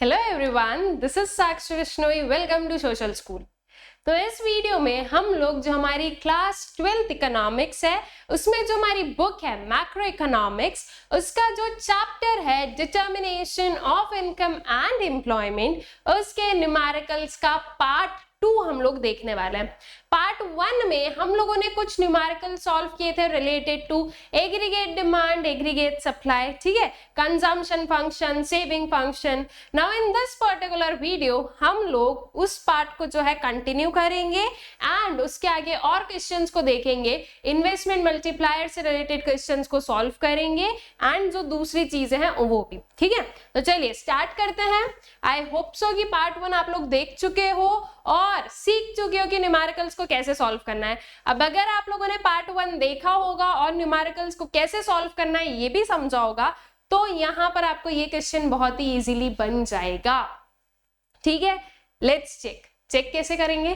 Hello everyone, this is Sakshi Vishnoi. Welcome to social school. तो इस video में हम लोग जो हमारी क्लास 12th इकोनॉमिक्स है उसमें जो हमारी बुक है मैक्रो इकोनॉमिक्स, उसका जो चैप्टर है determination of income and employment, उसके न्यूमेरिकल्स का पार्ट 2 हम लोग देखने वाले हैं। पार्ट 1 में हम लोगों ने कुछ न्यूमेरिकल सॉल्व किए थे related to aggregate demand, aggregate supply, ठीक है, consumption function, saving function. Now in this particular video हम लोग उस पार्ट को जो है कंटिन्यू करेंगे एंड उसके आगे और क्वेश्चंस को देखेंगे, इन्वेस्टमेंट मल्टीप्लायर से रिलेटेड क्वेश्चंस को सॉल्व करेंगे एंड जो दूसरी चीजें हैं वो भी, ठीक है। तो चलिए स्टार्ट करते हैं। आई होप सो कि पार्ट 1 आप लोग देख चुके हो और सीख चुके हो कि न्यूमेरिकल्स को कैसे सॉल्व करना है। अब अगर आप लोगों ने पार्ट 1 देखा होगा और न्यूमेरिकल्स को कैसे सॉल्व करना है ये भी समझा होगा, तो यहां पर आपको ये क्वेश्चन बहुत ही इजीली बन जाएगा, ठीक है। लेट्स चेक कैसे करेंगे।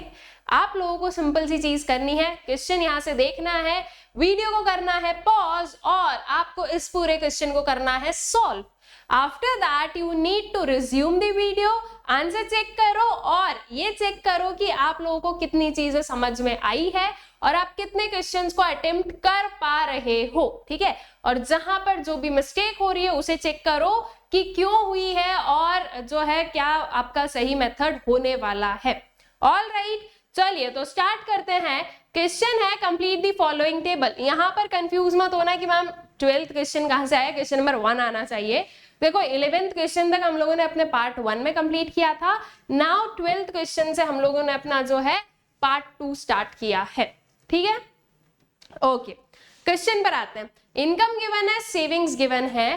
आप लोगों को सिंपल सी चीज करनी है, क्वेश्चन यहां से देखना है, वीडियो को करना है पॉज और आपको इस पूरे क्वेश्चन को करना है solve. After that you need to resume the video, answer check करो और ये चेक करो कि आप लोगों को कितनी चीजें समझ में आई है और आप कितने क्वेश्चंस को अटेम्प्ट कर पा रहे हो, ठीक है। और जहां पर जो भी मिस्टेक हो रही है उसे चेक करो कि क्यों हुई है और जो है क्या आपका सही मेथड होने वाला है। ऑल राइट, चलिए तो स्टार्ट करते हैं। क्वेश्चन है कंप्लीट द फॉलोइंग टेबल। यहां पर कंफ्यूज मत होना कि मैम 12th क्वेश्चन कहां से आया, क्वेश्चन नंबर 1 आना चाहिए। देखो 11th क्वेश्चन तक हम लोगों ने अपने पार्ट 1 में कंप्लीट किया था। नाउ 12th क्वेश्चन से हम लोगों ने अपना जो है पार्ट 2 स्टार्ट किया है, ठीक है। ओके, क्वेश्चन पर आते हैं। इनकम गिवन है, सेविंग्स गिवन है,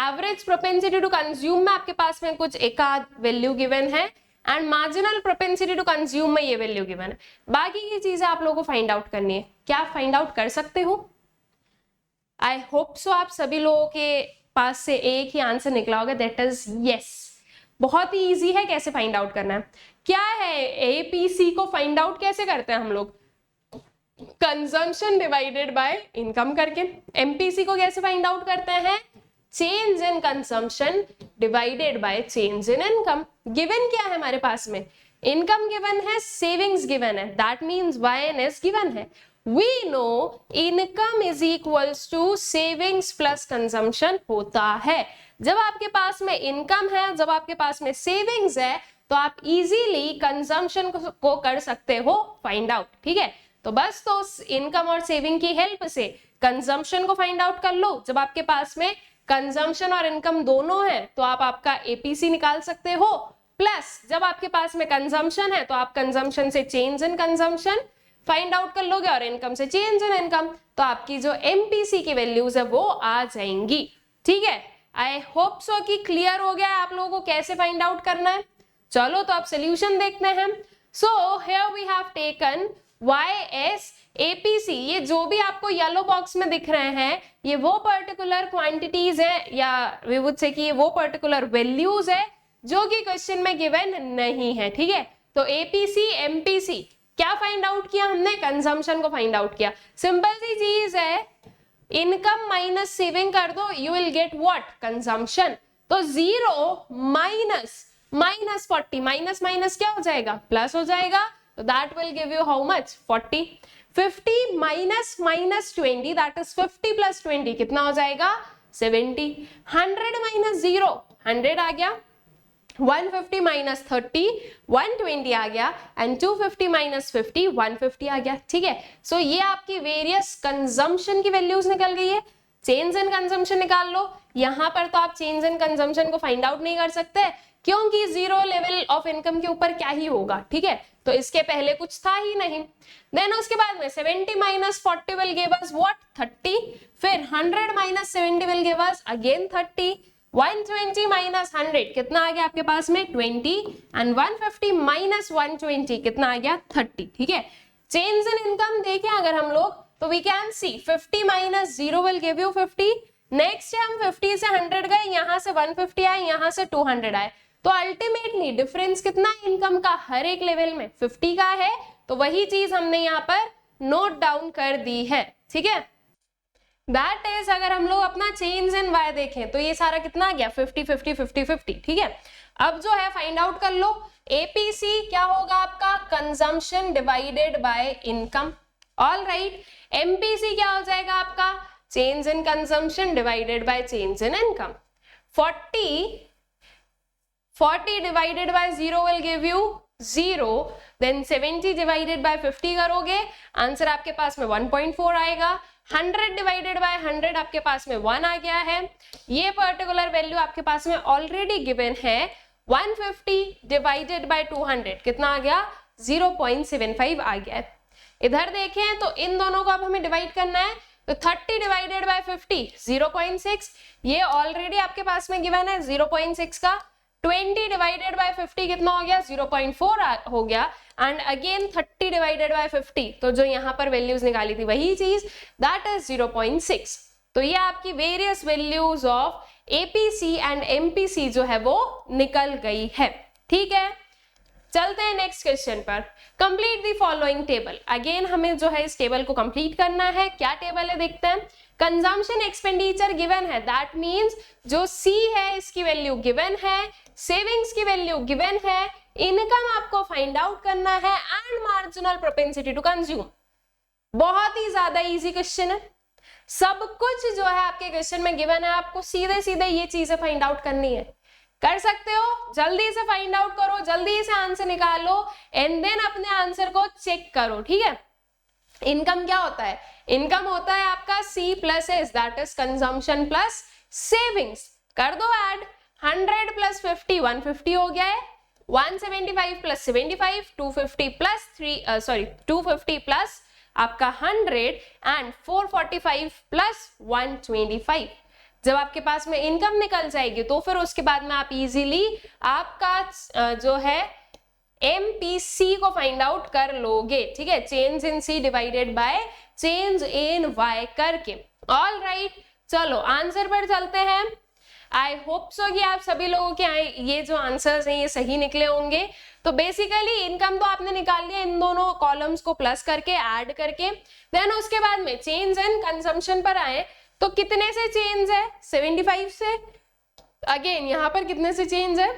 एवरेज प्रोपेंसिटी टू कंज्यूम में आपके पास में कुछ एक आध वैल्यू गिवन है and marginal propensity to consume में ये वैल्यू गिवन है। बाकी की चीजें आप लोगों को फाइंड आउट करनी है। क्या फाइंड आउट कर सकते हो? आई होप सो आप सभी लोगों के पास से एक ही आंसर निकला होगा, दैट इज यस। बहुत ही इजी है, कैसे फाइंड आउट करना है। क्या है एपीसी को फाइंड आउट कैसे करते हैं हम लोग? कंजम्पशन डिवाइडेड बाय इनकम करके। एमपीसी को कैसे फाइंड आउट करते हैं? Change in consumption divided by change in income. Given क्या है हमारे पास में? इनकम गिवन है, सेविंग्स गिवन है, दैट मींस वाईएनएस गिवन है। We know income is equals to savings plus consumption होता है। जब आपके पास में इनकम है, जब आपके पास में सेविंग्स है, तो आप इजीली कंजम्पशन को कर सकते हो फाइंड आउट, ठीक है। तो बस तो इनकम और सेविंग की हेल्प से कंजम्पशन को फाइंड आउट कर लो। जब आपके पास में कंजम्पशन और इनकम दोनों है तो आप आपका एपीसी निकाल सकते हो, प्लस जब आपके पास में कंजम्पशन है तो आप कंजम्पशन से change in consumption find out कर लोगे और इनकम से चेंज इन इनकम, तो आपकी जो एमपीसी की वैल्यूज है वो आ जाएंगी, ठीक है। आई होप सो कि क्लियर हो गया आप लोगों को कैसे फाइंड आउट करना है। चलो तो आप सोल्यूशन देखते हैं। So here we have taken YS APC, ये जो भी आपको येलो बॉक्स में दिख रहे हैं ये वो पर्टिकुलर क्वांटिटीज है या वी वुड से कि ये वो पर्टिकुलर वैल्यूज है जो कि क्वेश्चन में गिवन नहीं है, ठीक है। तो APC MPC क्या फाइंड आउट किया हमने? कंजम्पशन को फाइंड आउट किया। सिंपल सी चीज है, इनकम माइनस सेविंग कर दो, you will get what? Consumption. तो 0 माइनस 40, माइनस माइनस क्या हो जाएगा? प्लस हो जाएगा। तो that will give you how much? 40। 50 minus 20, that is 50 plus 20 कितना हो जाएगा? 70। 100 माइनस 0, 100 आ गया। 150 माइनस 30, 120 आ गया एंड 250 माइनस 50, 150 आ गया, ठीक है। सो ये आपकी वेरियस कंजम्पशन की वैल्यूज निकल गई है। चेंज इन कंजम्पशन निकाल लो। यहां पर तो आप चेंज इन कंजम्पशन को फाइंड आउट नहीं कर सकते क्योंकि 0 लेवल ऑफ इनकम के ऊपर क्या ही होगा, ठीक है। तो इसके पहले कुछ था ही नहीं। देन उसके बाद में 70 minus 40 will give us what? 30। फिर 100 minus 70 will give us again 30। 120 minus 100 कितना आ गया आपके पास में? 20 एंड 150 माइनस 120 कितना आ गया? 30, ठीक है। चेंज इन इनकम देखें अगर हम लोग तो we can see 50 minus 0 will give you 50। Next हम 50 से 100 गए, यहां से 150 आए, यहां से 200 आए, तो अल्टीमेटली डिफरेंस कितना है इनकम का? हर एक लेवल में 50 का है। तो वही चीज हमने यहाँ पर नोट डाउन कर दी है, ठीक है। दैट इज अगर हम लोग अपना चेंज इन वाई देखें तो ये सारा कितना आ गया 50 50 50 50, ठीक है। अब जो है फाइंड आउट कर लो, एपीसी क्या होगा आपका, consumption divided by income. All right, MPC क्या हो जाएगा आपका, change in consumption divided by change in income. 40 divided by 0 will give you 0, then 70 divided by 50 करोगे, आंसर आपके पास में 1.4 आएगा। 100 divided by 100 आपके पास में 1 आ गया है। ये पर्टिकुलर वैल्यू आपके पास में ऑलरेडी गिवन है। 150 divided by 200 कितना आ गया, 0.75 आ गया है। इधर देखें तो इन दोनों को अब हमें डिवाइड करना है, तो 30 divided by 50 0.6, ये ऑलरेडी आपके पास में गिवन है 0.6 का। 20 divided by 50 कितना हो गया, 0.4 हो गया। एंड अगेन 30 divided by 50, तो जो यहाँ पर वैल्यूज निकाली थी वही चीज, दैट इज 0.6। तो ये आपकी various values of APC and MPC जो है वो निकल गई है, ठीक है। चलते हैं नेक्स्ट क्वेश्चन पर। Complete the following table. Again हमें जो है इस टेबल को कंप्लीट करना है। क्या टेबल है देखते हैं। कंजम्पशन एक्सपेंडिचर गिवन है, दैट मींस जो सी है इसकी वैल्यू गिवन है, सेविंग्स की वैल्यू गिवन है, इनकम आपको फाइंड आउट करना है and marginal propensity to consume. बहुत ही ज्यादा इजी क्वेश्चन है, सब कुछ जो है आपके क्वेश्चन में गिवन है, आपको सीधे सीधे ये चीजें फाइंड आउट करनी है। कर सकते हो, जल्दी से फाइंड आउट करो, जल्दी से आंसर निकालो एंड देन अपने आंसर को चेक करो, ठीक है। इनकम क्या होता है, इनकम होता है आपका C plus S, that is consumption plus savings. कर दो ऐड, 100 प्लस 50 150 हो गया है, 175 प्लस 75 250 प्लस 250 प्लस आपका 100 एंड 445 प्लस 125। जब आपके पास में इनकम निकल जाएगी तो फिर उसके बाद में आप इजीली आपका जो है एमपीसी को फाइंड आउट कर लोगे, ठीक है। Change in C divided by change in Y करके। ऑल राइट, चलो आंसर पर चलते हैं। आई होप सो कि आप सभी लोगों के ये जो आंसर्स हैं ये सही निकले होंगे। तो बेसिकली इनकम तो आपने निकाल लिया इन दोनों कॉलम्स को प्लस करके ऐड करके, देन उसके बाद में चेंज इन कंजम्पशन पर आए तो कितने से चेंज है, 75 से। अगेन यहाँ पर कितने से चेंज है,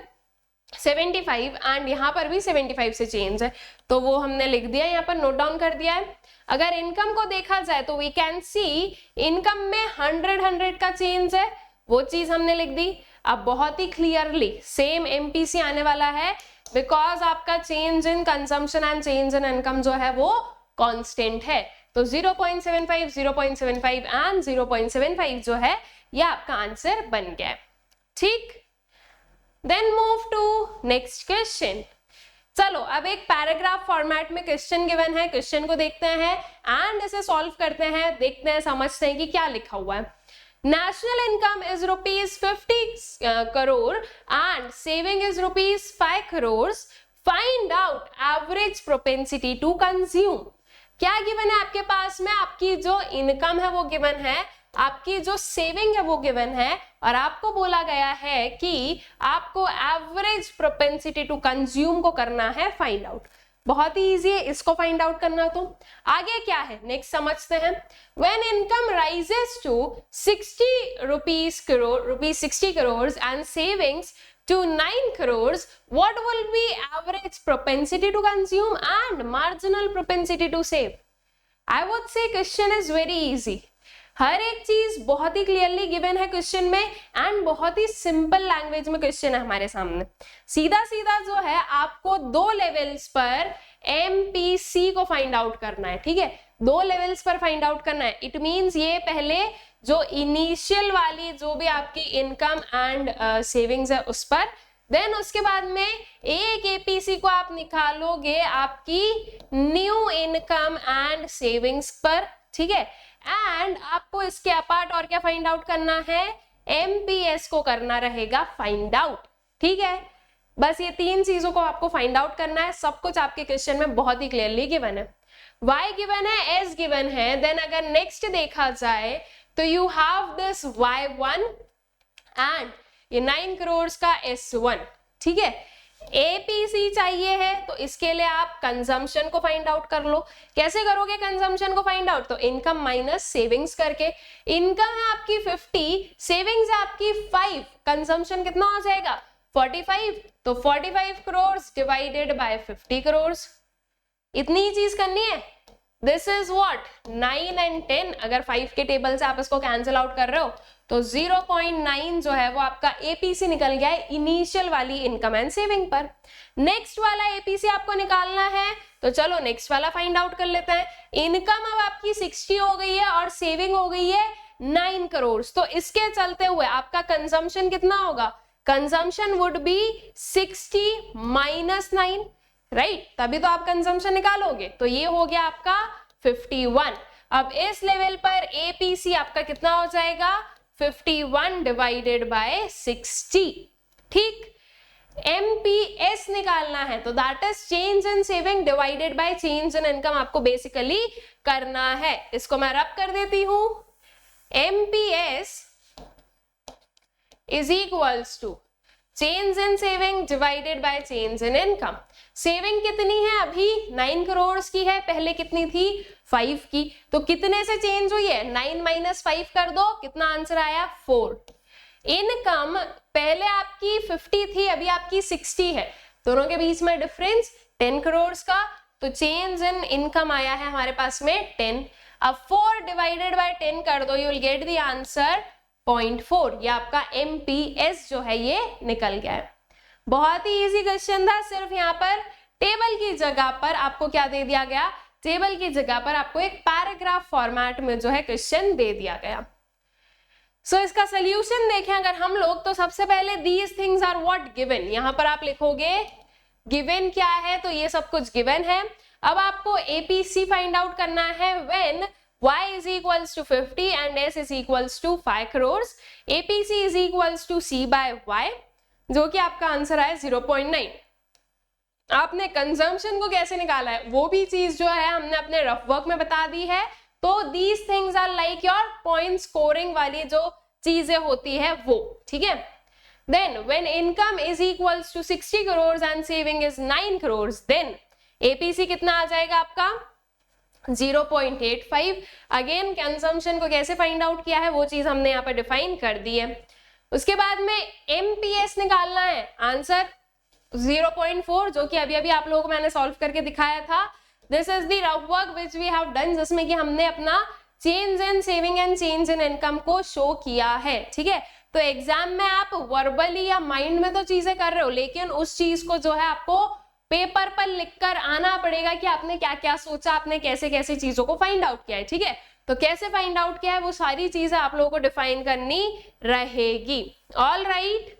75 एंड यहाँ पर भी 75 से चेंज है, तो वो हमने लिख दिया, यहाँ पर नोट डाउन कर दिया है। अगर इनकम को देखा जाए तो वी कैन सी इनकम में 100 का चेंज है, वो चीज हमने लिख दी। अब बहुत ही क्लियरली सेम एमपीसी आने वाला है, बिकॉज आपका change in consumption and change in income जो है वो कांस्टेंट है। तो 0.75 0.75 एंड 0.75 जो है ये आपका आंसर बन गया है, ठीक। Then move to next question. चलो अब एक पैराग्राफ फॉर्मेट में क्वेश्चन गिवन है, क्वेश्चन को देखते हैं एंड इसे सॉल्व करते हैं, देखते हैं समझते हैं कि क्या लिखा हुआ है। National income is rupees 50 crore and saving is rupees 5 crores. Find out average propensity to consume. क्या गिवन है आपके पास में, आपकी जो इनकम है वो गिवन है, आपकी जो सेविंग है वो गिवन है, और आपको बोला गया है कि आपको एवरेज प्रोपेंसिटी टू कंज्यूम को करना है फाइंड आउट। बहुत ही इजी है इसको फाइंड आउट करना। तो आगे क्या है नेक्स्ट समझते हैं। When income rises to 60 crores and savings to 9 crores, what will be average propensity to consume and marginal propensity to save? I would say question is very easy. हर एक चीज बहुत ही क्लियरली गिवन है question में and बहुत ही simple language में question है हमारे सामने। सीधा सीधा जो है आपको दो लेवल्स पर एमपीसी को फाइंड आउट करना है, ठीक है। दो लेवल्स पर फाइंड आउट करना है। इट मींस ये पहले जो इनिशियल वाली जो भी आपकी इनकम एंड सेविंग्स है उस पर, देन उसके बाद में एक एपीसी को आप निकालोगे आपकी न्यू इनकम एंड सेविंग्स पर, ठीक है। एंड आपको इसके अपार्ट और क्या फाइंड आउट करना है, एमपीएस को करना रहेगा फाइंड आउट, ठीक है। बस ये तीन चीजों को आपको फाइंड आउट करना है। सब कुछ आपके क्वेश्चन में बहुत ही क्लियरली गिवन है। y गिवन है, s गिवन है, देन अगर नेक्स्ट देखा जाए तो you have this y1 and ये 9 करोड़ का s1, ठीक है। एपीसी चाहिए है तो इसके लिए आप कंजम्पशन को फाइंड आउट कर लो। कैसे करोगे कंजम्पशन को फाइंड आउट? तो इनकम माइनस सेविंग्स करके। इनकम है आपकी 50, सेविंग्स है आपकी 5, कंजम्पशन कितना हो जाएगा 45, तो 45 करोड़ डिवाइडेड बाय 50 करोड़। इतनी ही चीज करनी है। This is what 9 and 10। अगर 5 के टेबल से आप इसको कैंसिल आउट कर रहे हो तो 0.9 जो है वो आपका एपीसी निकल गया है इनिशियल वाली इनकम एंड सेविंग पर। नेक्स्ट वाला एपीसी आपको निकालना है, तो चलो नेक्स्ट वाला फाइंड आउट कर लेते हैं। इनकम अब आपकी 60 हो गई है और सेविंग हो गई है 9 करोड़। तो इसके चलते हुए आपका कंजम्पशन कितना होगा? Consumption would be 60 minus 9, right? तभी तो आप कंजम्पशन निकालोगे। तो ये हो गया आपका 51। अब इस लेवल पर एपीसी आपका कितना हो जाएगा 51 डिवाइडेड बाय 60। ठीक, एमपीएस निकालना है तो that is change in saving divided by change in income आपको बेसिकली करना है। इसको मैं रब कर देती हूं। MPS is equals to change in saving divided by change in income. Saving कितनी है? अभी 9 करोड़ की है, पहले कितनी थी 5 की। तो कितने से चेंज हुई है? 9 माइनस 5 कर दो, कितना आंसर आया 4। इनकम पहले आपकी 50 थी, अभी आपकी 60 है, दोनों के बीच में डिफरेंस 10 करोड़ का। तो चेंज इन इनकम आया है हमारे पास में 10। अब 4 डिवाइडेड बाय 10 कर दो, you will get the answer 0.4। ये आपका एमपीएस जो है ये निकल गया है। बहुत ही इजी क्वेश्चन था। सिर्फ यहाँ पर टेबल की जगह पर आपको क्या दे दिया गया? टेबल की जगह पर आपको एक पैराग्राफ फॉर्मेट में जो है क्वेश्चन दे दिया गया। सो इसका सोल्यूशन देखें अगर हम लोग, तो सबसे पहले these things are what given. यहाँ पर आप लिखोगे गिवन क्या है, तो ये सब कुछ गिवन है। अब आपको एपीसी फाइंड आउट करना है when y is equals to 50 and s is equals to 5 crores. APC is equals to c by y, जो कि आपका आंसर है 0.9। आपने कंजम्पशन को कैसे निकाला है वो भी चीज जो है हमने अपने रफ वर्क में बता दी है। तो these things are like your point scoring वाली जो चीजें होती है वो, ठीक है। Then when income is equals to 60 crore and saving is 9 crore, then APC कितना आ जाएगा आपका 0.85। अगेन कंजम्पशन को कैसे फाइंड आउट किया है वो चीज हमने यहाँ पर डिफाइन कर दी है। उसके बाद में एमपीएस निकालना है, आंसर 0.4 जो कि अभी अभी आप लोगों को मैंने सॉल्व करके दिखाया था। This is the rough work which we have done, जिसमें कि हमने अपना change in saving and change in income को शो किया है, ठीक है। तो एग्जाम में आप वर्बली या माइंड में तो चीजें कर रहे हो, लेकिन उस चीज को जो है आपको पेपर पर लिखकर आना पड़ेगा कि आपने क्या क्या सोचा, आपने कैसे कैसे चीजों को फाइंड आउट किया है, ठीक है। तो कैसे फाइंड आउट किया है वो सारी चीजें आप लोगों को डिफाइन करनी रहेगी। ऑल राइट,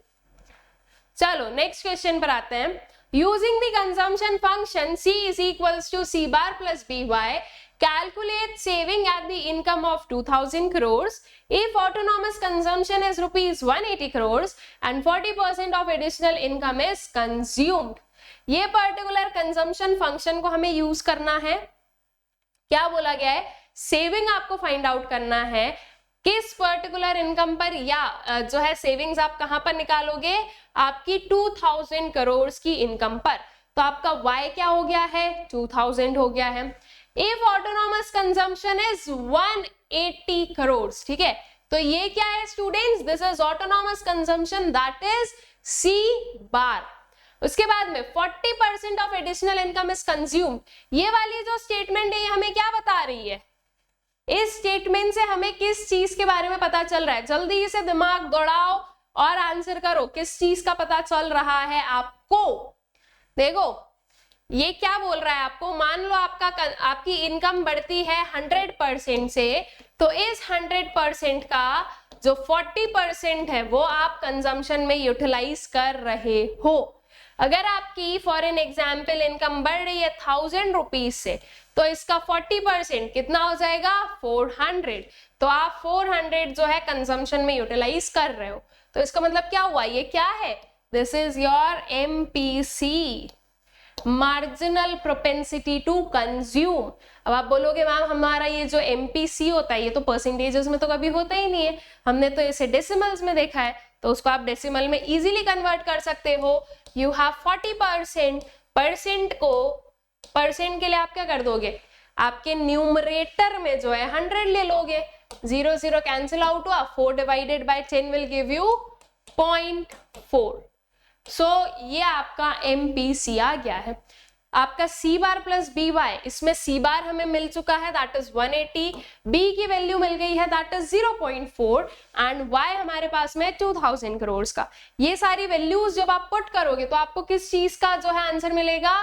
चलो नेक्स्ट क्वेश्चन पर आते हैं। Using the consumption function c is equals to c bar plus by, calculate saving at the income of 2000 crores if autonomous consumption is rupees 180 crores and 40% of additional income is consumed। ये particular consumption function को हमें use करना है। क्या बोला गया है? Saving आपको फाइंड आउट करना है किस पर्टिकुलर इनकम पर, या जो है सेविंग्स आप कहां पर निकालोगे? आपकी 2000 करोड़ की इनकम पर। तो आपका y क्या हो गया है? 2000 हो गया है। If autonomous consumption is 180 crore, ठीक है। तो ये क्या है students? This is autonomous consumption, that is C बार। उसके बाद में 40% of additional income is consumed. ये वाली जो स्टेटमेंट है ये हमें क्या बता रही है? इस स्टेटमेंट से हमें किस चीज के बारे में पता चल रहा है? जल्दी से दिमाग दौड़ाओ और आंसर करो, किस चीज का पता चल रहा है आपको? देखो ये क्या बोल रहा है आपको, मान लो आपकी इनकम बढ़ती है 100% से, तो इस 100% का जो 40% है वो आप कंजम्पशन में यूटिलाइज कर रहे हो। अगर आपकी फॉर एन एग्जाम्पल इनकम बढ़ रही है 1000 रुपीज से, तो इसका 40% कितना हो जाएगा? 400। तो आप 400 जो है कंजम्पशन में यूटिलाइज कर रहे हो। तो इसका मतलब क्या हुआ? ये क्या है? This is your MPC, marginal propensity to consume. अब आप बोलोगे मैम हमारा ये जो एमपीसी होता है ये तो परसेंटेजेस में तो कभी होता ही नहीं है, हमने तो इसे डेसिमल्स में देखा है। तो उसको आप डेसिमल में इजीली कन्वर्ट कर सकते हो। यू हैव 40%, परसेंट के लिए आप क्या कर दोगे, आपके न्यूमरेटर में जो है 100 ले लोगे, 0 0 कैंसिल आउट हुआ, 4 divided by 10 will give you 0.4। सो ये आपका MPC आ गया है। आपका C बार प्लस BY, इसमें C बार हमें मिल चुका है दैट इज 180, B की वैल्यू मिल गई है दैट इज 0.4 एंड Y हमारे पास में 2000 करोड़ का। ये सारी वैल्यूज जब आप पुट करोगे तो आपको किस चीज का जो है आंसर मिलेगा,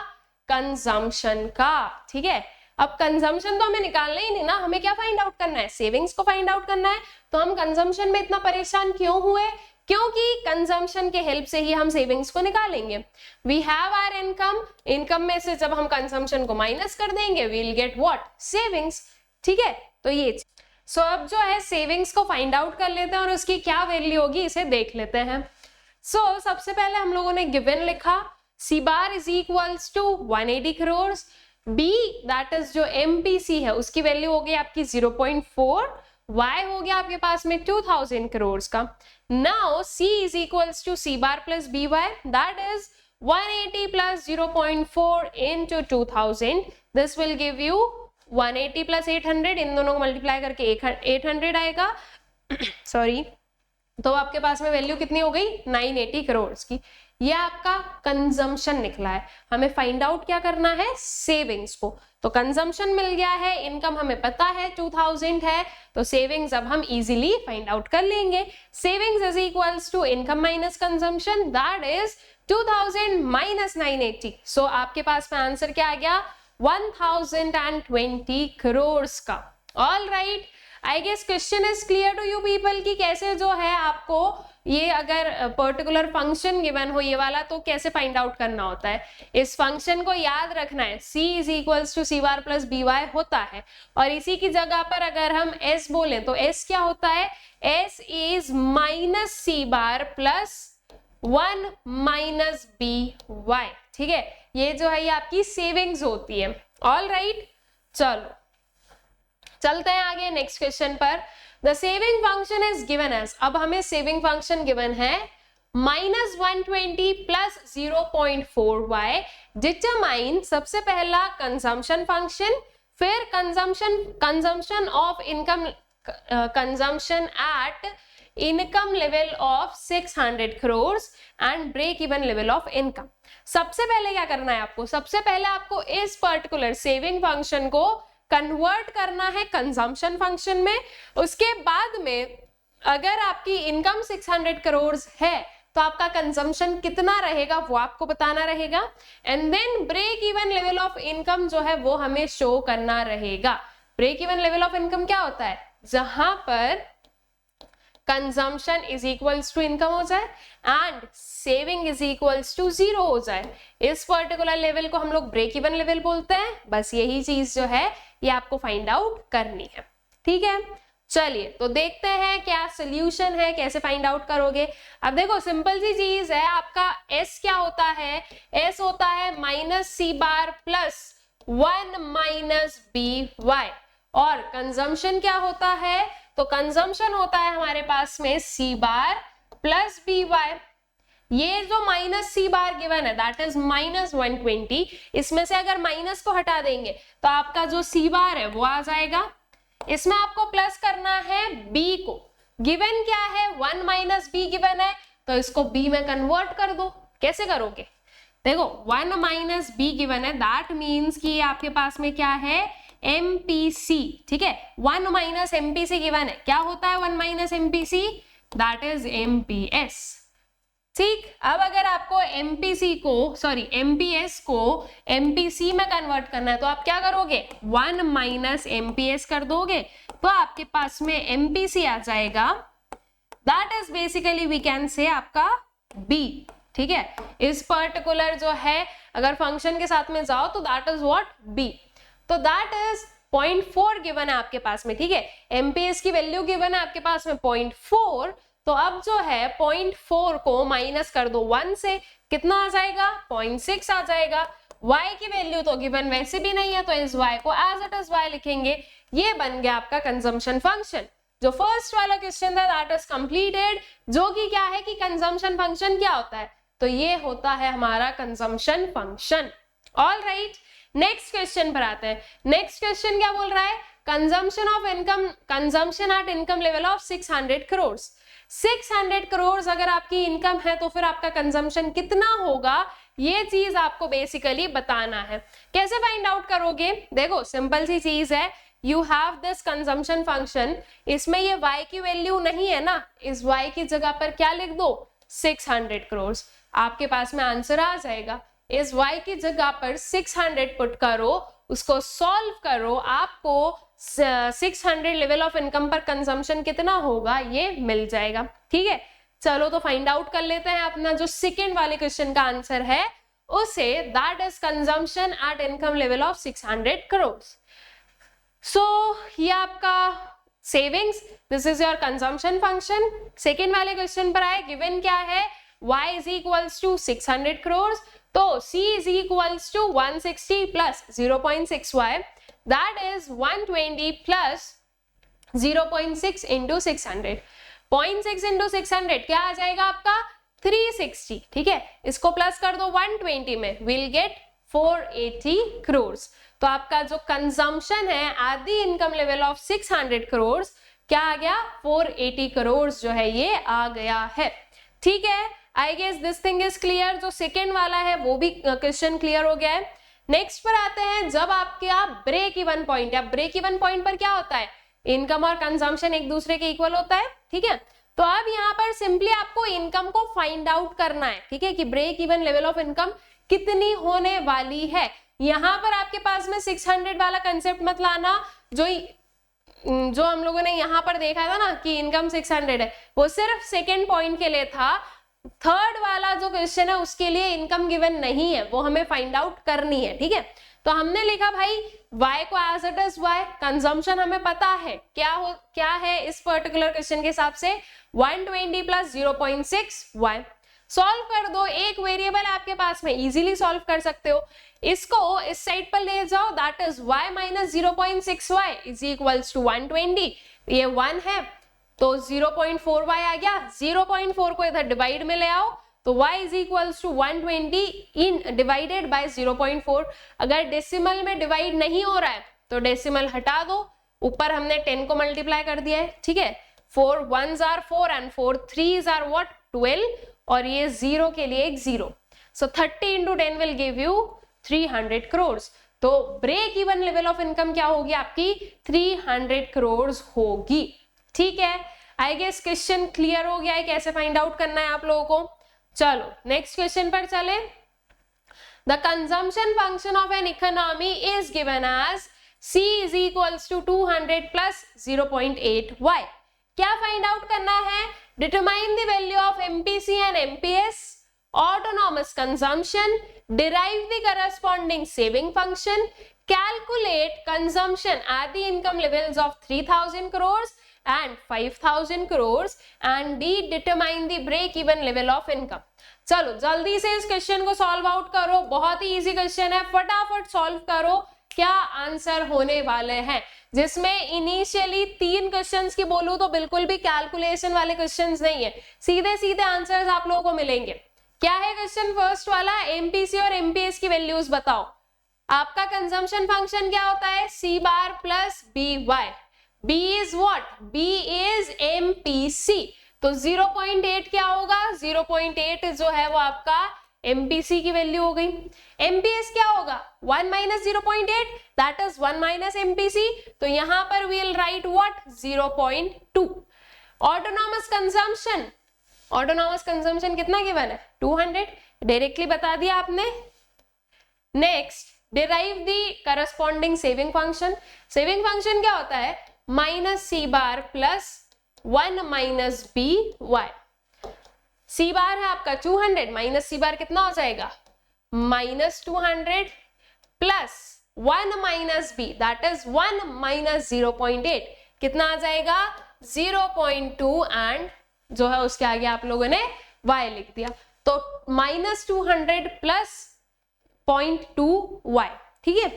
कंजम्पशन का। ठीक है, अब कंजम्पशन तो हमें निकालना ही नहीं ना, हमें क्या फाइंड आउट करना है, सेविंग्स को फाइंड आउट करना है। तो हम कंजम्पशन में इतना परेशान क्यों हुए, क्योंकि कंजम्पशन के हेल्प से ही हम सेविंग्स को निकालेंगे। We have our income, income में से जब हम कंजम्पशन को माइनस कर देंगे we will get what, savings. ठीक है, तो ये सो अब जो है सेविंग्स को फाइंड आउट कर लेते हैं और उसकी क्या वैल्यू होगी इसे देख लेते हैं। सो सबसे पहले हम लोगों ने गिवन लिखा, C bar is equals to 180 crore, B that is जो MPC है उसकी वैल्यू हो गई आपकी 0.4, Y हो गया आपके पास में 2000 करोड़ का। Now C is equals to C bar plus BY, that is 180 plus 0.4 into 2000. This will give you 180 plus 800, इन दोनों को मल्टीप्लाई करके 800 आएगा सॉरी, तो आपके पास में वैल्यू कितनी हो गई, 980 करोड़ की। ये आपका कंजम्पशन निकला है। हमें फाइंड आउट क्या करना है, सेविंग्स को। तो कंजम्पशन मिल गया है, इनकम हमें पता है 2000 है, तो सेविंग्स अब हम इजीली फाइंड आउट कर लेंगे। Savings is equals to income minus consumption, that is 2000 minus 980। So आपके पास में आंसर क्या आ गया, 1020 करोड़ का। All right, I guess question is clear to you people कि कैसे जो है आपको ये अगर पर्टिकुलर फंक्शन गिवन हो ये वाला तो कैसे फाइंड आउट करना होता है। इस फंक्शन को याद रखना है, C is equals to C bar plus BY होता है, और इसी की जगह पर अगर हम S बोलें तो S क्या होता है, S is minus C bar plus 1 minus BY। ठीक है, ये जो है ये आपकी सेविंग्स होती है। ऑल राइट, चलो चलते हैं आगे नेक्स्ट क्वेश्चन पर। The saving function is given as, अब हमें सेविंग फंक्शन गिवन है -120 प्लस 0.4y, डिटरमाइन सबसे पहला कंजम्पशन फंक्शन, फिर consumption of income, consumption at income level of 600 crore and break even level of income. सबसे पहले क्या करना है आपको, सबसे पहले आपको इस पर्टिकुलर सेविंग फंक्शन को कन्वर्ट करना है कंजम्पशन फंक्शन में। उसके बाद में अगर आपकी इनकम 600 करोड़ है तो आपका कंजम्पशन कितना रहेगा वो आपको बताना रहेगा, and then break even level of income जो है वो हमें शो करना रहेगा। Break even level of income क्या होता है, जहां पर consumption is equals to income हो जाए and saving is equals to 0 हो जाए। इस पर्टिकुलर लेवल को हम लोग ब्रेक इवन लेवल बोलते हैं। बस यही चीज जो है ये आपको फाइंड आउट करनी है। ठीक है, चलिए तो देखते हैं क्या सोल्यूशन है, कैसे फाइंड आउट करोगे। अब देखो सिंपल सी चीज है, आपका S क्या होता है, S होता है minus C bar plus 1 minus BY, और कंजम्पशन क्या होता है, तो कंजम्पशन होता है हमारे पास में C बार प्लस BY। ये जो माइनस C बार गिवन है दैट इज -120, इसमें से अगर माइनस को हटा देंगे तो आपका जो C बार है वो आ जाएगा। इसमें आपको प्लस करना है B को, गिवन क्या है 1 माइनस B गिवन है, तो इसको B में कन्वर्ट कर दो। कैसे करोगे, देखो 1 माइनस B गिवन है, दैट मीन्स कि आपके पास में क्या है MPC। ठीक है, 1 माइनस MPC गिवन है, क्या होता है 1 minus MPC, that is MPS। ठीक, अब अगर आपको MPS को MPC में कन्वर्ट करना है तो आप क्या करोगे, 1 माइनस MPS कर दोगे तो आपके पास में MPC आ जाएगा, that is basically we can say आपका B। ठीक है, इस पर्टिकुलर जो है अगर फंक्शन के साथ में जाओ तो दैट इज व्हाट, B। तो दैट इज 0.4 गिवन है आपके पास में। ठीक है, MPS की वैल्यू गिवन है आपके पास में 0.4, तो अब जो है 0.4 को माइनस कर दो 1 से, कितना आ जाएगा, 0.6 आ जाएगा। y की वैल्यू तो गिवन वैसे भी नहीं है, तो इस y को एज इट इज y लिखेंगे। ये बन गया आपका कंजम्पशन फंक्शन। जो फर्स्ट वाला क्वेश्चन था दैट इज कंप्लीटेड, जो कि क्या है कि कंजम्पशन फंक्शन क्या होता है, तो ये होता है हमारा consumption function. All right, next question पर आते हैं। नेक्स्ट क्वेश्चन क्या बोल रहा है, consumption of income, consumption at income level of 600 crore. 600 crore अगर आपकी इनकम है तो फिर आपका कंजम्पशन कितना होगा, ये चीज आपको बेसिकली बताना है। कैसे फाइंड आउट करोगे, देखो सिंपल सी चीज है, you have this consumption function, इसमें ये y की वैल्यू नहीं है ना, इस y की जगह पर क्या लिख दो 600 करोड़, आपके पास में आंसर आ जाएगा। इस y की जगह पर 600 पुट करो, उसको सॉल्व करो, आपको 600 लेवल ऑफ इनकम पर कंजम्पशन कितना होगा ये मिल जाएगा। ठीक है, चलो तो फाइंड आउट कर लेते हैं अपना जो सेकेंड वाले क्वेश्चन का आंसर है उसे, that is consumption at income level of 600 crore. So ये आपका savings, this is your consumption function. Second वाले क्वेश्चन पर आए, गिवन क्या है, y is equals to 600 crore, तो c is equals to 160 plus 0.6y, that is 120 plus 0.6 into 600। 0.6 into 600 क्या आ जाएगा आपका 360। ठीक है, इसको प्लस कर दो 120 में, विल गेट 480 करोड़। तो आपका जो कंजम्पशन है eight the income level of 600 crore क्या आ गया, 480 करोड़ जो है ये आ गया है। ठीक है, I guess this thing is clear. जो सेकेंड वाला है वो भी क्वेश्चन क्लियर हो गया है। नेक्स्ट पर आते हैं, जब आपके आप ब्रेक इवन पॉइंट, या ब्रेक इवन पॉइंट पर क्या होता है, इनकम और कंजम्पशन एक दूसरे के इक्वल होता है। ठीक है, तो अब यहाँ पर सिंपली आपको इनकम को फाइंड आउट करना है। ठीक है, कि break even level of income कितनी होने वाली है। यहाँ पर आपके पास में 600 वाला कंसेप्ट मत लाना, जो हम लोगों ने यहाँ पर देखा था ना कि इनकम 600 है, वो सिर्फ सेकेंड पॉइंट के लिए था। थर्ड वाला जो क्वेश्चन है उसके लिए इनकम गिवन नहीं है, वो हमें फाइंड आउट करनी है। ठीक है, तो हमने लिखा भाई y को as it is y, consumption हमें पता है क्या है इस पर्टिकुलर क्वेश्चन के हिसाब से 120 प्लस 0.6y। सॉल्व कर दो, एक वेरिएबल आपके पास में, इजीली सॉल्व कर सकते हो। इसको इस साइड पर ले जाओ, that is y minus 0.6y is equals to 120, ये 1 है तो 0.4y आ गया। 0.4 को इधर डिवाइड में ले आओ तो y is equals to 120 in divided by 0.4। अगर डेसिमल में डिवाइड नहीं हो रहा है तो डेसिमल हटा दो, ऊपर हमने 10 को मल्टीप्लाई कर दिया है। ठीक है, 4 1s are 4 and 4 3s are what 12, और ये 0 के लिए एक 0, so 30 into 10 will give you 300 crore. तो break even level of income क्या होगी आपकी 300 करोड़ होगी। ठीक है, आई गेस क्वेश्चन क्लियर हो गया है कैसे फाइंड आउट करना है आप लोगों को। चलो नेक्स्ट क्वेश्चन पर चले। The consumption function of an economy is given as c is equals to 200 plus 0.8y। क्या फाइंड आउट करना है, determine the value of MPC and MPS, autonomous consumption, derive the corresponding saving function, calculate consumption at the income levels of 3000 crore and 5000 crore and D determine the break even level of income। चलो जल्दी से इस question को solve out करो, बहुत ही easy question है, फटाफट solve करो। क्या आंसर होने वाले हैं, जिसमें इनिशियली 3 क्वेश्चंस की बोलूं तो बिल्कुल भी कैलकुलेशन वाले क्वेश्चंस नहीं है, सीधे सीधे आंसर्स आप लोगों को मिलेंगे। क्या है क्वेश्चन फर्स्ट वाला, MPC और MPS की वैल्यूज बताओ। आपका कंजम्पशन फंक्शन क्या होता है, C bar plus BY, B is what? B is MPC, तो 0.8 क्या होगा, 0.8 जो है वो आपका MPC की वैल्यू हो गई। MPS क्या होगा, 1 minus 0.8, that is 1 minus MPC, तो यहां पर we'll write what 0.2। Autonomous consumption, autonomous consumption कितना गिवन है 200, डायरेक्टली बता दिया आपने। Next derive the corresponding saving function. Saving function क्या होता है, minus C bar plus 1 minus BY। C बार है आपका 200, माइनस C बार कितना हो जाएगा minus 200 plus 1 minus B, that is 1 minus 0.8, कितना आ जाएगा 0.2, एंड जो है उसके आगे आप लोगों ने Y लिख दिया, तो माइनस 200 प्लस 0.2y। ठीक है,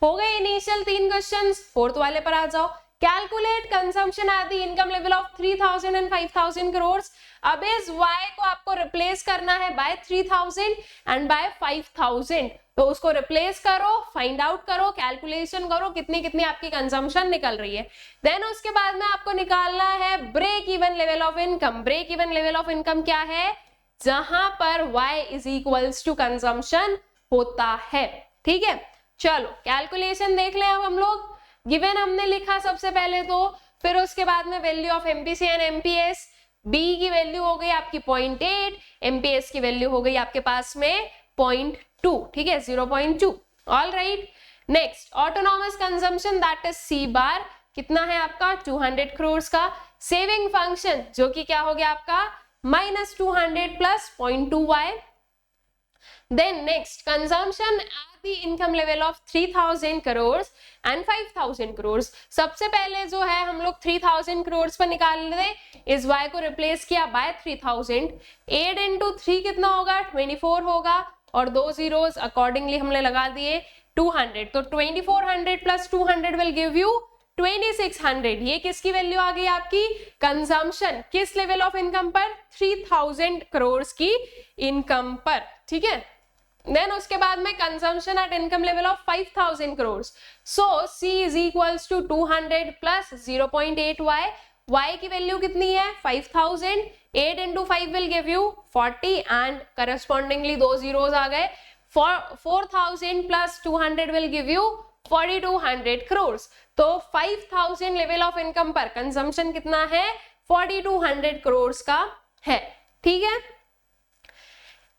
हो गए इनिशियल 3 क्वेश्चंस। फोर्थ वाले पर आ जाओ, calculate consumption at the income level of 3000 and 5000 crore. अब इस y को आपको रिप्लेस करना है बाय 3000 एंड बाय 5000, तो उसको रिप्लेस करो, फाइंड आउट करो, कैलकुलेशन करो कितनी कितनी आपकी कंजम्पशन निकल रही है। देन उसके बाद में आपको निकालना है break even level of income. Break even level of income क्या है? जहां पर y is equals to consumption होता है। ठीक है, चलो कैलकुलेशन देख लें अब हम लोग। गिवन हमने लिखा सबसे पहले तो, फिर उसके बाद में value of MPC and MPS. B की वैल्यू हो गई आपकी 0.8, एमपीएस की वैल्यू हो गई आपके पास में 0.2, ठीक है 0.2। All right, next autonomous consumption that is C bar, कितना है आपका 200 करोड़ का। सेविंग फंक्शन जो कि क्या हो गया आपका -200 plus 0.2y। Then next consumption at the income level of 3000 crores and 5000 crores। सबसे पहले जो है हम लोग 3000 crores पर निकाल रहे, इस y को रिप्लेस किया बाय 3000। 8 into 3 कितना होगा? 24 होगा, और दो जीरोस अकॉर्डिंगली हमने लगा दिए 200, तो 2400 प्लस 200 विल गिव यू 2600। ये किसकी वैल्यू आ गई आपकी? कंजम्पशन किस लेवल ऑफ इनकम पर? 3000 करोड़ की इनकम पर। ठीक है, देन उसके बाद में consumption at income level of 5000 crore. So C is equals to 200 plus 0.8y। y की वैल्यू कितनी है? 5000। 8 into 5 will give you 40 and correspondingly दो जीरोस आ गए। 4000 plus 200 will give you 4200 crore. तो 5000 लेवल ऑफ इनकम पर कंजम्पशन कितना है? 4200 करोड़ का है। ठीक है,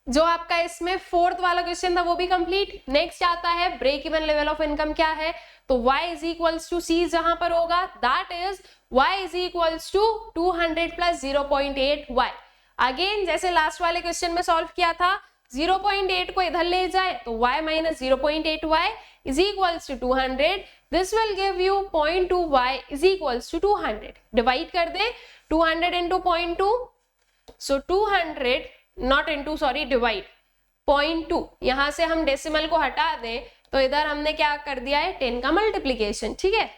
जो आपका इसमें फोर्थ वाला क्वेश्चन था वो भी कंप्लीट। नेक्स्ट आता है break even level of income क्या है, तो y is equals to C जहां पर होगा, that is y is equals to 200 plus 0.8y। Again जैसे लास्ट वाले क्वेश्चन में सॉल्व किया था, 0.8 को इधर ले जाए तो y minus 0.8y is equals to 200। This will give you 0.2y is equals to 200। Divide कर दे 200 into 0.2, so 200 not into sorry divide 0.2, यहां से हम डेसिमल को हटा दें तो इधर हमने क्या कर दिया है? 10 का मल्टीप्लीकेशन। ठीक है,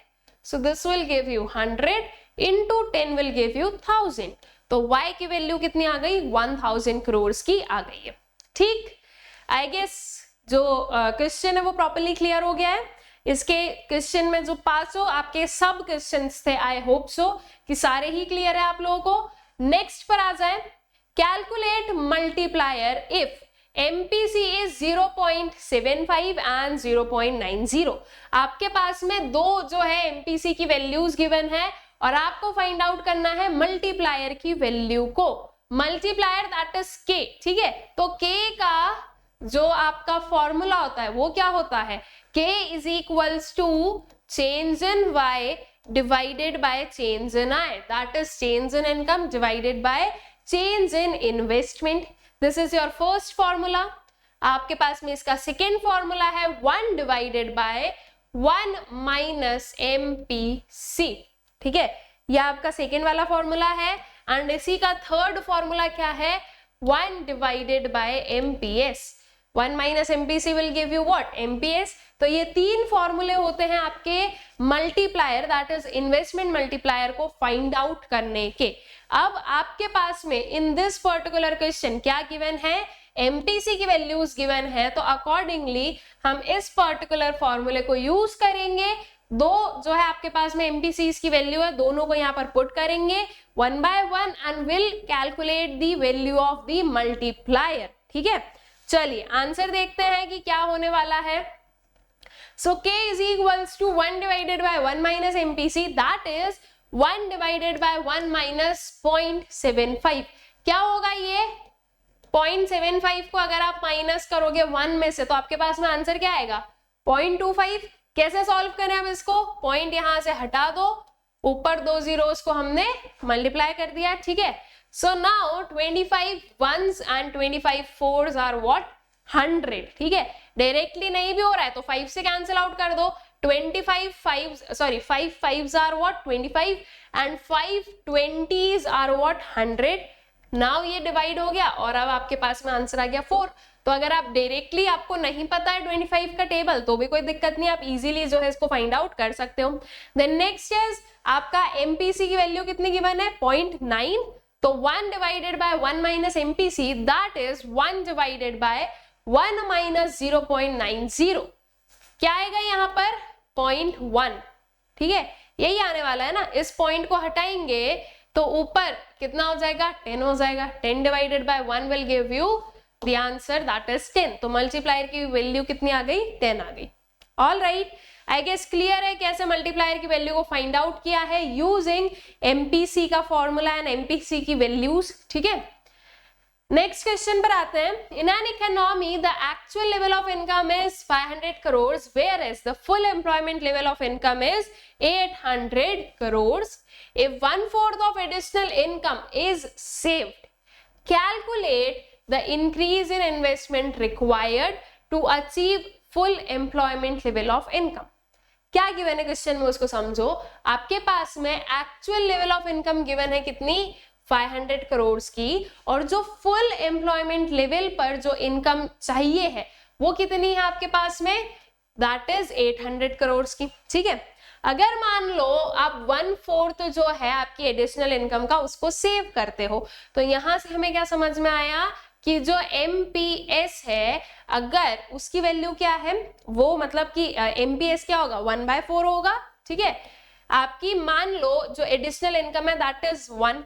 so this will give you 100 into 10 will give you 1000। तो y की वैल्यू कितनी आ गई? 1000 करोड़ की आ गई है। ठीक, आई गेस जो क्वेश्चन है वो प्रॉपरली क्लियर हो गया है। इसके क्वेश्चन में जो पांचों आपके सब क्वेश्चंस थे, आई होप सो कि सारे ही क्लियर है आप लोगों को। नेक्स्ट पर आ जाए, calculate multiplier if MPC is 0.75 and 0.90। आपके पास में दो जो है MPC की वैल्यूज गिवन है और आपको फाइंड आउट करना है मल्टीप्लायर की वैल्यू को। Multiplier that is K। ठीक है, तो K का जो आपका फॉर्मूला होता है वो क्या होता है? K is equals to change in Y divided by change in I, that is change in income divided by change in investment. This is your first formula. आपके पास में इसका सेकेंड फॉर्मूला है 1 डिवाइडेड बाय 1 माइनस MPC। ठीक है, यह आपका second वाला फॉर्मूला है। एंड इसी का थर्ड फॉर्मूला क्या है? 1 divided bye MPS। 1 minus MPC will give you what? MPS। तो ये तीन फॉर्मूले होते हैं आपके multiplier that is investment multiplier को फाइंड आउट करने के। अब आपके पास में इन दिस पर्टिकुलर क्वेश्चन क्या गिवन है? MPC की वैल्यूज गिवन है, तो अकॉर्डिंगली हम इस पर्टिकुलर फॉर्मूले को यूज करेंगे। दो जो है आपके पास में MPCs की वैल्यू है, दोनों को यहाँ पर पुट करेंगे 1 by 1 and will calculate the value of the multiplier. ठीक है, चलिए आंसर देखते हैं कि क्या होने वाला है। So K is equals to 1 divided by 1 minus MPC, that is 1 divided by 1 minus 0.75। क्या होगा ये? 0.75 को अगर आप माइनस करोगे 1 में से तो आपके पास में आंसर क्या आएगा? 0.25। कैसे सॉल्व करें अब इसको? पॉइंट यहां से हटा दो, ऊपर दो जीरोस को हमने मल्टीप्लाई कर दिया। ठीक है, so now 25 ones and 25 fours are what? 100। ठीक है, डायरेक्टली नहीं भी हो रहा है तो 5 से कैंसिल आउट कर दो। 5 5s are what? 25 and 5 20s are what? 100। Now ये डिवाइड हो गया और अब आपके पास में आंसर आ गया 4। तो अगर आप डायरेक्टली आपको नहीं पता है 25 का टेबल तो भी कोई दिक्कत नहीं, आप इजीली जो है इसको फाइंड आउट कर सकते हो। देन नेक्स्ट इज आपका एमपीसी की वैल्यू कितनी गिवन है 0.9, तो 1 divided by 1 minus MPC that is 1 divided by 1 minus 0.90। क्या आएगा यहाँ पर 0.1, ठीक है यही आने वाला है ना। इस पॉइंट को हटाएंगे तो ऊपर कितना हो जाएगा 10 हो जाएगा। 10 divided by 1 will give you the answer that is 10। तो मल्टीप्लायर की वैल्यू कितनी आ गई 10 आ गई। All right, I guess clear है कैसे मल्टीप्लायर की वैल्यू को फाइंड आउट किया है यूजिंग एमपीसी का फॉर्मूला एंड एमपीसी की वैल्यूज, ठीक है। नेक्स्ट क्वेश्चन पर आते हैं। In an economy the actual level of income is 500 crore whereas the full employment level of income is 800 crore. If 1/4 of additional income is saved, calculate the increase in investment required to achieve full employment level of income। क्या given है question में उसको समझो। आपके पास में actual level of income given है कितनी 500 करोड़ की, और जो फुल एम्प्लॉयमेंट लेवल पर जो इनकम चाहिए है वो कितनी है आपके पास में दैट इज 800 करोड़ की, ठीक है। अगर मान लो आप 1/4 जो है आपकी एडिशनल इनकम का उसको सेव करते हो, तो यहां से हमें क्या समझ में आया कि जो एमपीएस है अगर उसकी वैल्यू क्या है वो मतलब कि एमपीएस क्या होगा 1/4 होगा, ठीक है। आपकी मान लो जो एडिशनल इनकम है दैट इज 1,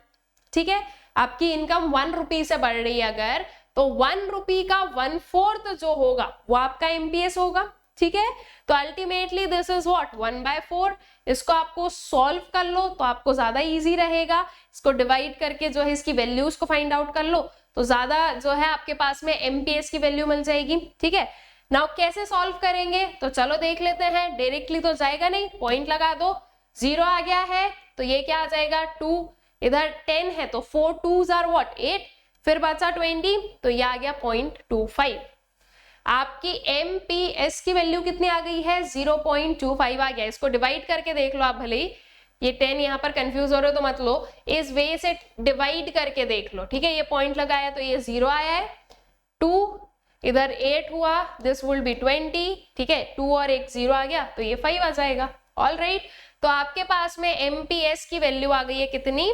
ठीक है। आपकी इनकम 1 रुपी से बढ़ रही है अगर, तो 1 रुपी का 1/4 जो होगा वो आपका एमपीएस होगा, ठीक है। तो अल्टीमेटली दिस इज व्हाट 1/4। इसको आपको सॉल्व कर लो तो आपको ज्यादा इजी रहेगा। इसको डिवाइड करके जो है इसकी वैल्यूज को फाइंड आउट कर लो तो ज्यादा जो है आपके पास में एमपीएस की वैल्यू मिल जाएगी, ठीक है। नाउ कैसे सॉल्व करेंगे तो चलो देख लेते हैं। डायरेक्टली तो जाएगा नहीं, पॉइंट लगा दो, 0 आ गया है तो ये क्या आ जाएगा 2, इधर 10 है तो 4 2s आर व्हाट 8, फिर बचा 20 तो ये आ गया 0.25। आपकी एमपीएस की वैल्यू कितनी आ गई है 0.25 आ गया। इसको डिवाइड करके देख लो आप, भले ही ये 10 यहाँ पर कंफ्यूज हो रहे हो तो मत लो, इस वे से डिवाइड करके देख लो, ठीक है। ये पॉइंट लगाया तो ये 0 आया है, 2 इधर 8 हुआ, दिस विल बी 20, ठीक है। 2 और 1 0 आ गया तो ये 5 आ जाएगा। ऑल राइट, तो आपके पास में एमपीएस की वैल्यू आ गई है कितनी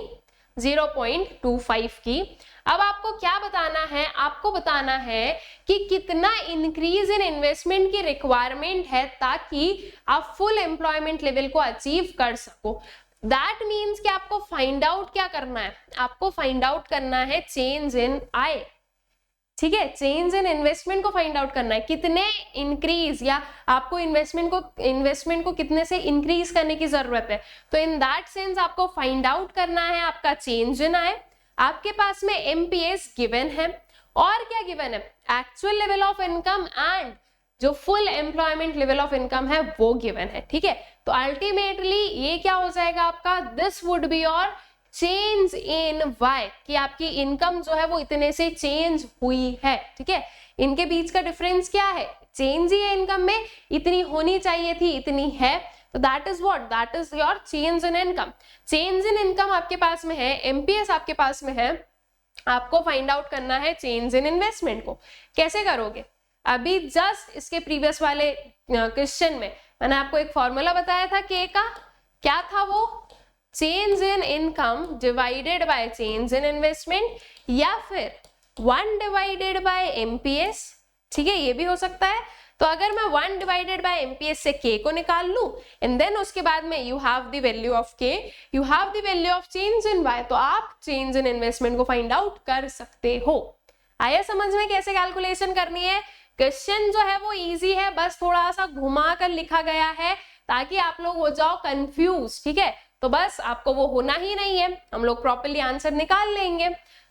0.25 की। अब आपको क्या बताना है, आपको बताना है कि कितना इंक्रीज इन इन्वेस्टमेंट की रिक्वायरमेंट है ताकि आप फुल एम्प्लॉयमेंट लेवल को अचीव कर सको। दैट मीन्स कि आपको फाइंड आउट क्या करना है, आपको फाइंड आउट करना है चेंज इन आय, ठीक है। चेंज इन इन्वेस्टमेंट को फाइंड आउट करना है, कितने इंक्रीज या आपको इन्वेस्टमेंट को कितने से इंक्रीज करने की जरूरत है। तो इन दैट सेंस आपको फाइंड आउट करना है आपका चेंज इन आय। आपके पास में एमपीएस गिवन है और क्या गिवन है actual level of income and जो full employment level of income है वो गिवन है, ठीक है। तो अल्टीमेटली ये क्या हो जाएगा आपका, this would be your change in Y, कि आपकी इनकम जो है वो इतने से चेंज हुई है, ठीक है। इनके बीच का डिफरेंस क्या है, चेंज ही है इनकम में, इतनी होनी चाहिए थी इतनी है, तो that is what, that is your change in income. Change in income आपके पास में है, एमपीएस आपके पास में है, आपको फाइंड आउट करना है चेंज इन इन्वेस्टमेंट को। कैसे करोगे, अभी जस्ट इसके प्रीवियस वाले क्वेश्चन में मैंने आपको एक फॉर्मूला बताया था के का, क्या था वो, change in income divided by change in investment, या फिर 1 डिवाइडेड बाय एमपीएस, ठीक है, ये भी हो सकता है। तो अगर मैं 1 डिवाइडेड बाय एमपीएस से के को निकाल लूं एंड देन उसके बाद में you have the value of K, you have the value of change in Y, तो आप चेंज इन इन्वेस्टमेंट को फाइंड आउट कर सकते हो। आया समझ में कैसे कैलकुलेशन करनी है। क्वेश्चन जो है वो इजी है, बस थोड़ा सा घुमा कर लिखा गया है ताकि आप लोग हो जाओ कंफ्यूज, ठीक है। तो बस आपको वो होना ही नहीं है, हम लोग प्रॉपर्ली आंसर निकाल लेंगे।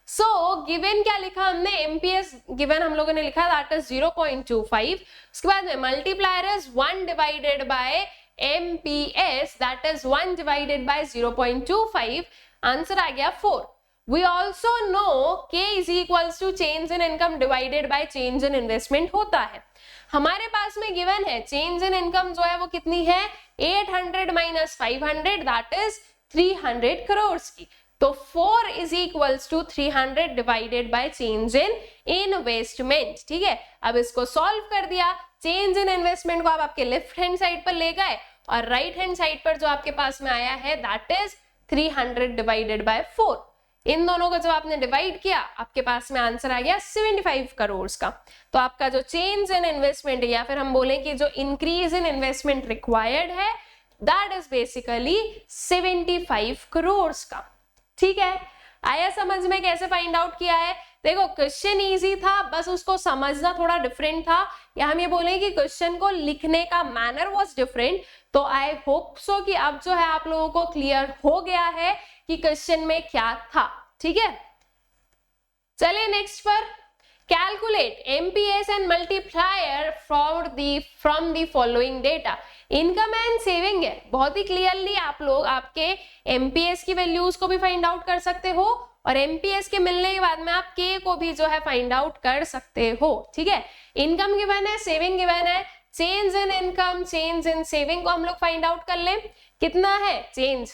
सो गिवन क्या लिखा हमने, एमपीएस गिवन हम लोगों ने लिखा दैट इज 0.25, उसके बाद में multiplier is 1 divided by MPS that is 1 divided by 0.25, answer आ गया 4। We also know K is equals to change in income divided by change in investment होता है। हमारे पास में गिवन है चेंज इन इनकम जो है वो कितनी है 800 माइनस 500 दैट इज 300 करोड़ की। तो 4 is equals to 300 divided by change in investment. ठीक है, अब इसको सॉल्व कर दिया, चेंज इन इन्वेस्टमेंट को आप आपके लेफ्ट हैंड साइड पर ले गए और राइट हैंड साइड पर जो आपके पास में आया है दैट इज 300 डिवाइडेड बाय 4। इन दोनों को जब आपने डिवाइड किया आपके पास में आंसर आ गया 75 करोड़ का। तो आपका जो चेंज इन इन्वेस्टमेंट या फिर हम बोले कि जो इंक्रीज इन इन्वेस्टमेंट रिक्वायर्ड है दैट इज बेसिकली 75 करोड़ का। ठीक है, आया समझ में कैसे फाइंड आउट किया है? देखो क्वेश्चन इजी था, बस उसको समझना थोड़ा डिफरेंट था, या हम ये बोले कि क्वेश्चन को लिखने का मैनर वाज डिफरेंट। तो आई होप सो कि अब जो है आप लोगों को क्लियर हो गया है कि क्वेश्चन में क्या था। ठीक है, चलिए नेक्स्ट पर, calculate MPS and multiplier from the following data. Income and saving है, बहुत ही क्लियरली आप लोग आपके एमपीएस की वैल्यूज को भी फाइंड आउट कर सकते हो और एमपीएस के मिलने के बाद में आप के को भी जो है फाइंड आउट कर सकते हो। ठीक है, इनकम गिवन है, सेविंग गिवन है, change in income change in saving को हम लोग फाइंड आउट कर लें। कितना है चेंज?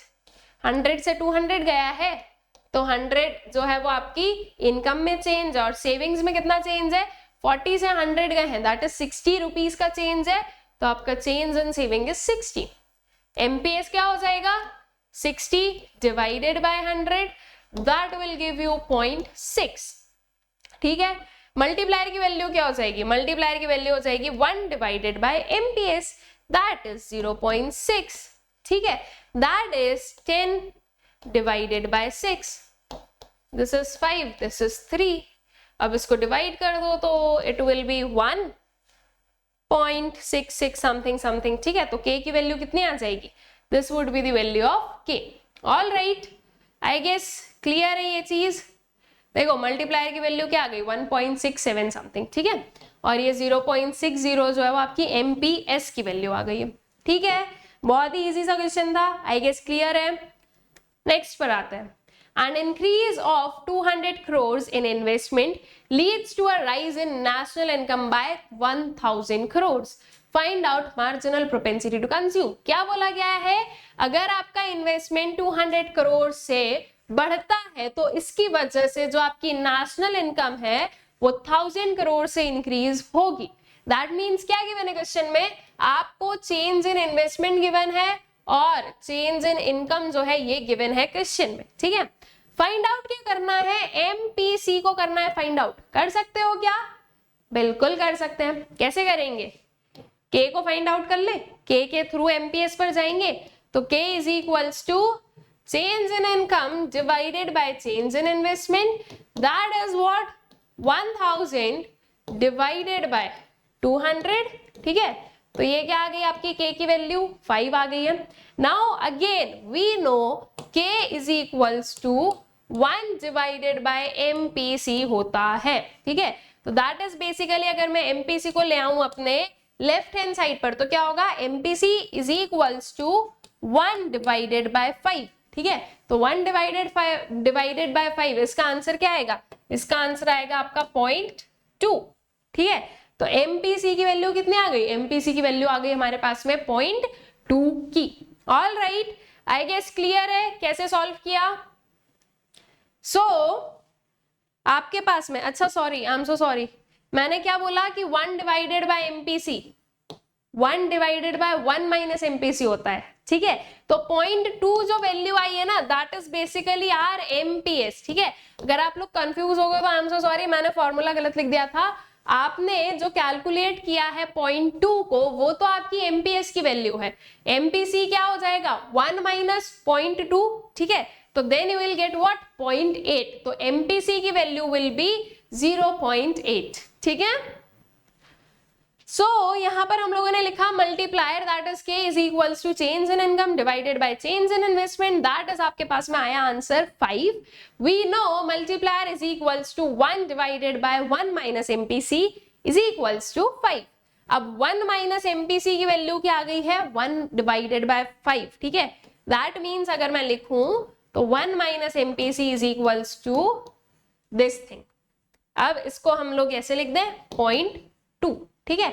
100 से 200 गया है, तो 100 जो है वो आपकी इनकम में चेंज और सेविंग्स में कितना चेंज है? 40 से 100 गए हैं, दैट इज 60 रुपीज का चेंज है, तो आपका change in saving is 60। MPS क्या हो जाएगा? 60 divided by 100 that will give you 0.6। ठीक है, मल्टीप्लायर की वैल्यू क्या हो जाएगी? मल्टीप्लायर की वैल्यू हो जाएगी 1 divided by MPS that is 0.6। ठीक है, that is 10 divided by 6, this is 5, this is 3। अब इसको डिवाइड कर दो तो it will be 1.66 something something. ठीक है, तो k की वैल्यू कितनी आ जाएगी? This would be the value of k। All right, I guess clear है ये चीज। देखो मल्टीप्लायर की वैल्यू क्या आ गई? 1.67 समथिंग। ठीक है, और ये 0.60 जो है वो आपकी एमपीएस की वैल्यू आ गई है। ठीक है, बहुत ही इजी सा क्वेश्चन था, आई गेस क्लियर है। नेक्स्ट पर आते हैं, an increase of 200 crores in investment leads to a rise in national income by 1000 crores. Find out marginal propensity to consume. क्या बोला गया है? अगर आपका इन्वेस्टमेंट 200 करोड़ से बढ़ता है तो इसकी वजह से जो आपकी नेशनल इनकम है वो 1000 करोड़ से इंक्रीज होगी। दैट मीन्स क्या गिवन है क्वेश्चन में? आपको चेंज इन इन्वेस्टमेंट गिवन है और चेंज इन इनकम जो है ये गिवन है क्वेश्चन में। ठीक है, फाइंड आउट क्या करना है? एमपीसी को करना है फाइंड आउट। कर सकते हो क्या? बिल्कुल कर सकते हैं। कैसे करेंगे? के को फाइंड आउट कर ले, के थ्रू एमपीएस पर जाएंगे, तो K is equals to change in income divided by change in investment, that is what? 1000 divided by 200। ठीक है, तो ये क्या आ गई आपकी के की वैल्यू? 5 आ गई है। Now again we know K is equals to 1 divided by MPC होता है। ठीक है, तो दैट इज बेसिकली अगर मैं एमपीसी को ले आऊं अपने लेफ्ट हैंड साइड पर तो क्या होगा? MPC is equals to 1 divided by 5। ठीक है, तो 1 डिवाइडेड बाय 5, इसका आंसर क्या आएगा? इसका आंसर आएगा आपका 0.2। ठीक है, तो एमपीसी की वैल्यू कितनी आ गई? एमपीसी की वैल्यू आ गई हमारे पास में 0.2 की। All right, I guess clear है कैसे सॉल्व किया। आपके पास में, अच्छा sorry, I am so sorry, मैंने क्या बोला कि 1 divided by MPC 1 divided by 1 minus MPC होता है। ठीक है, तो 0.2 जो वैल्यू आई है ना that is basically are MPS. ठीक है, अगर आप लोग कंफ्यूज हो गए तो आई एम सो सॉरी, मैंने फॉर्मूला गलत लिख दिया था। आपने जो कैलकुलेट किया है 0.2 को वो तो आपकी एमपीएस की वैल्यू है। एमपीसी क्या हो जाएगा? 1 माइनस 0.2। ठीक है, तो then you will get what? 0.8। तो एमपीसी की वैल्यू विल बी 0.8। ठीक है, यहां पर हम लोगों ने लिखा multiplier that is K is equals to change in income divided by change in investment, that is आपके पास में आया answer 5। We know multiplier is equals to 1 divided by 1 minus MPC is equals to 5। अब 1 minus MPC की value क्या आ गई है? 1 divided by 5। ठीक है, दैट मीन्स अगर मैं लिखूं तो 1 minus MPC is equals to this thing. अब इसको हम लोग ऐसे लिख दें 0.2। ठीक है,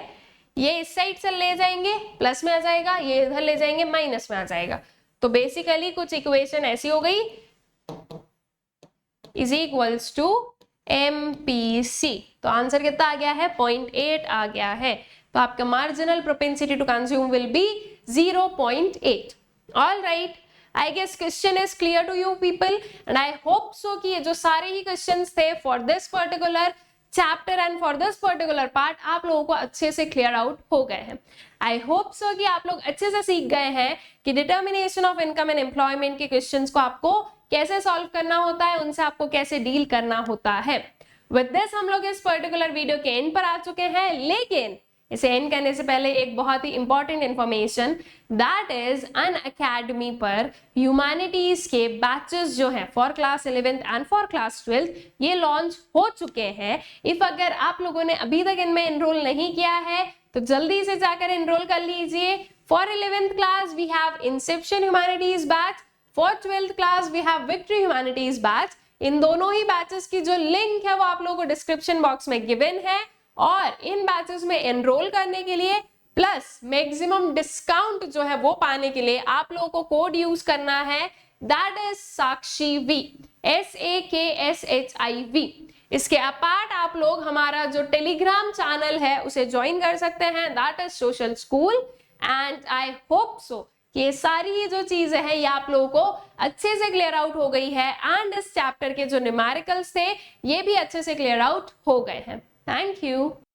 ये इस साइड से ले जाएंगे प्लस में आ जाएगा, ये इधर ले जाएंगे माइनस में आ जाएगा। तो बेसिकली कुछ इक्वेशन ऐसी हो गई इज इक्वल्स टू MPC। तो आंसर कितना आ गया है? 0.8 आ गया है। तो आपका marginal propensity to consume will be 0.8। All right, I guess question is clear to you people and I hope so कि ये जो सारे ही क्वेश्चंस थे for this particular chapter and for this particular part आप लोगों को अच्छे से क्लियर आउट हो गए हैं। आई होप सो कि आप लोग अच्छे से सीख गए हैं कि determination of income and employment के क्वेश्चंस को आपको कैसे सॉल्व करना होता है, उनसे आपको कैसे डील करना होता है। विद दिस हम लोग इस पर्टिकुलर वीडियो के एंड पर आ चुके हैं, लेकिन इसे एंड करने से पहले एक बहुत ही important information, that is Unacademy पर ह्यूमैनिटीज के बैचेस जो हैं for class 11th and for class 12th ये लॉन्च हो चुके हैं। इफ अगर आप लोगों ने अभी तक इनमें एनरोल नहीं किया है तो जल्दी से जाकर एनरोल कर लीजिए। For 11th class we have inception humanities batch, for 12th class we have victory humanities batch. इन दोनों ही बैचेस की जो लिंक है वो आप लोगों को डिस्क्रिप्शन बॉक्स में गिवन है, और इन बैचेस में एनरोल करने के लिए प्लस मैक्सिमम डिस्काउंट जो है वो पाने के लिए आप लोगों को कोड यूज करना है, that is Sakshi V, SAKSHIV। इसके अपार्ट आप लोग हमारा जो टेलीग्राम चैनल है उसे ज्वाइन कर सकते हैं, that is social school. And I hope so कि ये सारी जो चीजें हैं ये आप लोगों को अच्छे से क्लियर आउट हो गई है एंड इस चैप्टर के जो न्यूमेरिकल्स थे ये भी अच्छे से क्लियर आउट हो गए हैं। Thank you.